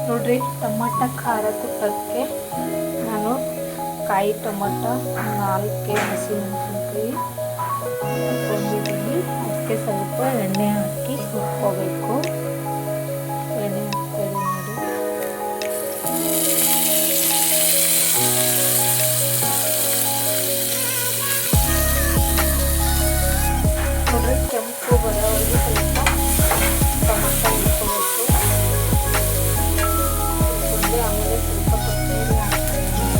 ನೋಡ್ರಿ, ಟೊಮಟ ಖಾರ ಕುಟ್ಟಕ್ಕೆ ನಾನು ಕಾಯಿ ಟೊಮಟ 4 ಹಸಿಮೆಣಸಿನ್ಕಾಯಿ ಹಾಕೊಂಡಿದ್ದೀನಿ. ಅದಕ್ಕೆ ಸ್ವಲ್ಪ ಎಣ್ಣೆ ಹಾಕಿ ಹುರ್ಕೋಬೇಕು. ಎಣ್ಣೆ ಹಾಕ್ತಾಯಿದ್ದೀನಿ ನೋಡಿ. ಕೆಂಪು ಬರೋವರೆಗೂ ಸ್ವಲ್ಪ ಟೊಮಟ ಹುರ್ಕೋಬೇಕು. ಆಮೇಲೆ ಸ್ವಲ್ಪ ಕೊತ್ತಂಬರಿ ಹಾಕ್ತಾಯಿದ್ದೀನಿ.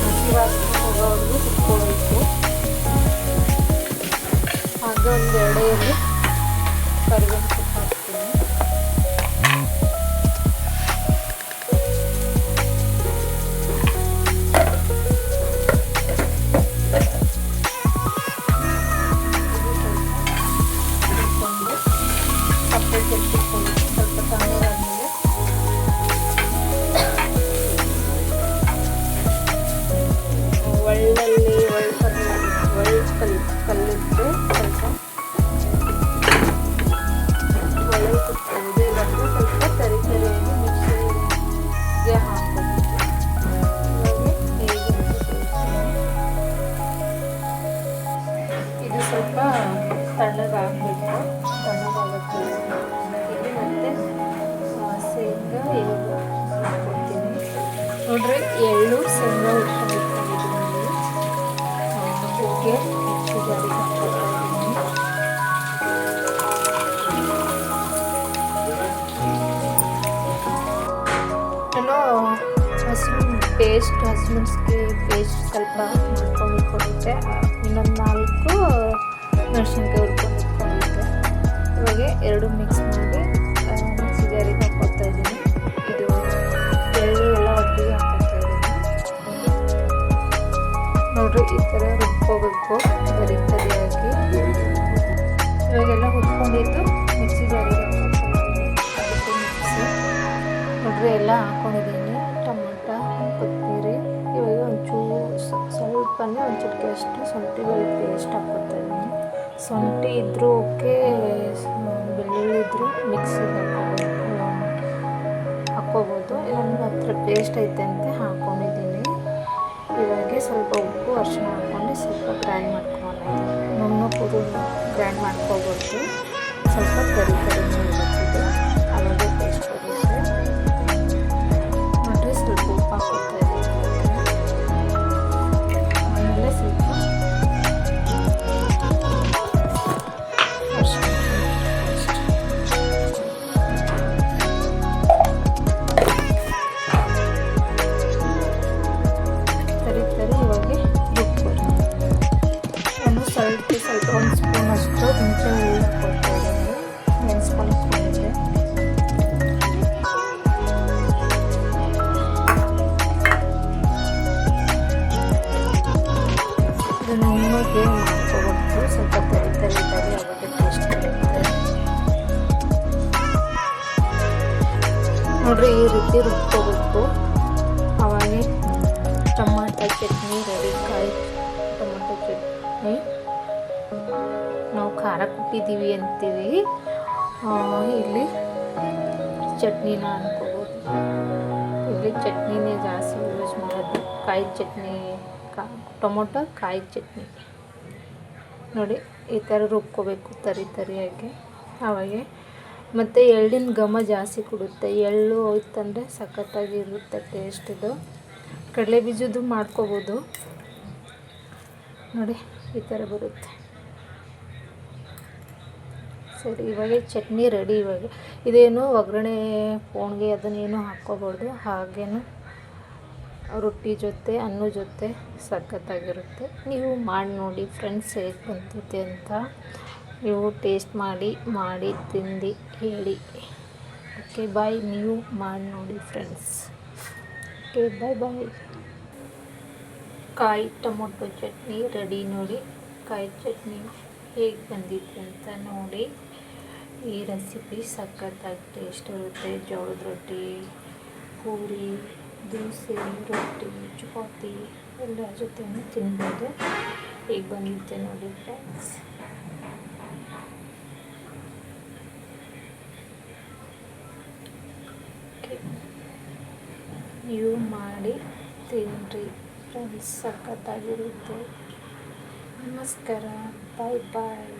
ಹಸಿ ವಾಸನೆ ಹೋಗೋವರೆಗೂ ಹುರ್ಕೋಬೇಕು. ಹಾಗೆ ಒಂದು 2 ಎಲೆ ಕರಿಬೇವು ಸೊಪ್ಪು ಹಾಕ್ತೀನಿ. ಸ್ವಲ್ಪ ತಣ್ಣಗಾದ್ಮೇಲೆ ಕಲ್ಲಿದ್ರೆ ಸ್ವಲ್ಪ ಒಳ್ಳೆ ಕುತ್ಕೊಂಡು ಇಲ್ಲಾಂದ್ರೆ ಸ್ವಲ್ಪ ತರಿಯಾಗಿ ಮಿಕ್ಸಿಗೆ ಹಾಕಬೇಕು. ಇದು ಸ್ವಲ್ಪ ತಣ್ಣಗಾಗಬೇಕು. ತಣ್ಣಗಾಗಕ್ಕೆ ಇಲ್ಲಿ ಮತ್ತೆ ಶೇಂಗಾ ಹಾಕ್ಕೊಡ್ತೀನಿ. ನೋಡ್ರಿ, ಎಳ್ಳು ಶೇಂಗಾ ಹುರ್ಕೊಂಡಿದ್ದೀನಿ. ಅದಕ್ಕೆ ಮಿಕ್ಸಿ ಜಾರಿಗೆ ಹಾಕ್ಕೊಡ್ತಾ ಇದ್ದೀನಿ. ನಾನು ಹಸಿಮೆಣಸಿಗೆ ಪೇಸ್ಟ್ ಸ್ವಲ್ಪ ಮಾಡ್ಕೊಂಡಿಟ್ಕೊಂಡಿದ್ದೆ. ಇನ್ನೊಂದು 4 ಮೆಣಸಿನ್ಕಾಯಿ ಹುರ್ಕೊಂಡಿಟ್ಕೊಂಡಿದ್ದೆ. ಇವಾಗ 2 ಮಿಕ್ಸ್ ಮಾಡಿ ಮಿಕ್ಸಿ ಜಾರಿಗೆ ಹಾಕ್ಕೊಡ್ತಾ ಇದ್ದೀನಿ. ಇದು ಎಳ್ಳು ಎಲ್ಲ ಒಟ್ಟಿಗೆ ಹಾಕ್ಕೊಡ್ತಾ ಇದ್ದೀನಿ. ನೋಡ್ರಿ, ಈ ಥರ ರುಬ್ಕೋಬೇಕು ತರಿಯಾಗಿ. ಇವಾಗೆಲ್ಲ ಹುರ್ಕೊಂಡಿದ್ದು ಮಿಕ್ಸಿ ಜಾರಿಗೆ ಹಾಕ್ಕೊಡ್ತಾ ಇದ್ದೀನಿ. ಅದಕ್ಕೆ ಮಿಕ್ಸಿ ನೋಡ್ರಿ ಎಲ್ಲ ಹಾಕ್ಕೊಂಡಿದ್ದೀನಿ. ಟೊಮಟ, ಕೊತ್ತಂಬರಿ, ಇವಾಗ ಒಂಚೂರು ಸ್ವಲ್ಪನೇ ಒಂದು ಚಿಟಿಕೆ ಅಷ್ಟು ಶುಂಠಿ ಬೆಳ್ಳುಳ್ಳಿ ಪೇಸ್ಟ್ ಹಾಕ್ಕೊಡ್ತಾ ಇದ್ದೀನಿ. ಶುಂಠಿ ಇದ್ದರೂ ಓಕೆ, ಬೆಳ್ಳುಳ್ಳಿ ಇದ್ದರೂ ಮಿಕ್ಸಿಗೆ ಹಾಕ್ಕೋಬೋದು. ನನ್ನ ಹತ್ರ ಪೇಸ್ಟ್ ಐತೆ ಅಂತ ಹಾಕ್ಕೊಂಡಿದ್ದೀನಿ. ಇವಾಗ ಸ್ವಲ್ಪ ಉಪ್ಪು ಅರಿಶಿನ ಹಾಕ್ಕೊಂಡು ಸ್ವಲ್ಪ ಗ್ರೈಂಡ್ ಮಾಡ್ಕೊಳ್ಳೋಣ. ನುಣ್ಣಗೆ ಗ್ರೈಂಡ್ ಮಾಡ್ಕೋಬೋದು. ಸ್ವಲ್ಪ ಕರಿನೇ ಇರುತ್ತೆ, ಆವಾಗ ಟೇಸ್ಟ್ ಬರುತ್ತೆ. ನೋಡಿರಿ, ಸ್ವಲ್ಪ ಉಪ್ಪು ಹಾಕ್ಕೊಡ್ತಾ ಇದ್ದೀನಿ. ಆಮೇಲೆ ಸ್ವಲ್ಪ ಅರಿಶಿನ ಇವಾಗ ರುಬ್ಬೋದು. ನಾನು ಸ್ವಲ್ಪ 1 ಸ್ಪೂನ್ ಅಷ್ಟು ಹುಣಸೆ ಹುಳಿ ಹಾಕ್ಕೊಡ್ತಾ ಇದ್ದೀನಿ. ನೆನೆಸ್ಕೊಂಡು ಇಟ್ಕೊಂಡಿದ್ದೆ. ಇದನ್ನು ನುಣ್ಣಗೆ ಮಾಡ್ಕೋಬೇಕು. ಸ್ವಲ್ಪ ತರಿಯಾಗಿ ಆವಾಗ ಟೇಸ್ಟ್ ಬರುತ್ತೆ. ನೋಡ್ರಿ, ಈ ರೀತಿ ರುಬ್ಕೋಬೇಕು. ಅವಾಗೆ ಟೊಮಾಟೊ ಚಟ್ನಿ ರೆಡಿ. ಕಾಯಿ ಟೊಮಾಟೊ ಚಟ್ನಿ ನಾವು ಖಾರ ಕುಟ್ಟಿದ್ದೀವಿ ಅಂತೀವಿ, ಇಲ್ಲಿ ಚಟ್ನಿನ ಅನ್ಕೋಬೋದು. ಇಲ್ಲಿ ಚಟ್ನಿನೇ ಜಾಸ್ತಿ ಯೂಸ್ ಮಾಡೋದು. ಕಾಯಿ ಚಟ್ನಿ, ಟೊಮೊಟೊ ಕಾಯಿ ಚಟ್ನಿ. ನೋಡಿ, ಈ ಥರ ರುಬ್ಕೋಬೇಕು ತರಿಯಾಗಿ. ಆವಾಗೆ ಮತ್ತು ಎಳ್ಳಿನ ಘಮ ಜಾಸ್ತಿ ಕೊಡುತ್ತೆ. ಎಳ್ಳು ಹೋಯ್ತಂದರೆ ಸಖತ್ತಾಗಿರುತ್ತೆ ಟೇಸ್ಟ್. ಇದು ಕಡಲೆ ಬೀಜದ್ದು ಮಾಡ್ಕೋಬೋದು. ನೋಡಿ, ಈ ಥರ ಬರುತ್ತೆ. ಸರಿ, ಇವಾಗ ಚಟ್ನಿ ರೆಡಿ. ಇವಾಗ ಇದೇನು ಒಗ್ಗರಣೆ ಫೋನ್ಗೆ ಅದನ್ನೇನು ಹಾಕ್ಕೋಬಾರ್ದು. ಹಾಗೇನು ರೊಟ್ಟಿ ಜೊತೆ ಅನ್ನ ಜೊತೆ ಸಖತ್ತಾಗಿರುತ್ತೆ. ನೀವು ಮಾಡಿ ನೋಡಿ ಫ್ರೆಂಡ್ಸ್, ಹೇಗೆ ಬಂತೈತೆ ಅಂತ. ನೀವು ಟೇಸ್ಟ್ ಮಾಡಿ ತಿಂದು ಹೇಳಿ. ಓಕೆ, ಬಾಯ್. ನೀವು ಮಾಡಿ ನೋಡಿ ಫ್ರೆಂಡ್ಸ್. ಓಕೆ, ಬಾಯ್. ಕಾಯಿ ಟೊಮೊಟೊ ಚಟ್ನಿ ರೆಡಿ. ನೋಡಿ, ಕಾಯಿ ಚಟ್ನಿ ಹೇಗೆ ಬಂದಿತ್ತು ಅಂತ ನೋಡಿ. ಈ ರೆಸಿಪಿ ಸಖತ್ತಾಗಿ ಟೇಸ್ಟ್ ಇರುತ್ತೆ. ಜೋಳದ ರೊಟ್ಟಿ, ಪೂರಿ, ದೋಸೆ, ರೊಟ್ಟಿ, ಚಪಾತಿ ಎಲ್ಲರ ಜೊತೆನೂ ತಿನ್ಬೋದು. ಈಗ ಬಂದಿದ್ದೆ ನೋಡಿ ಫ್ರೆಂಡ್ಸ್. ನೀವು ಮಾಡಿ ತಿನ್ನಿರಿ ಫ್ರೆಂಡ್ಸ್, ಸಖತ್ತಾಗಿರುತ್ತೆ. ನಮಸ್ಕಾರ, ಬಾಯ್ ಬಾಯ್.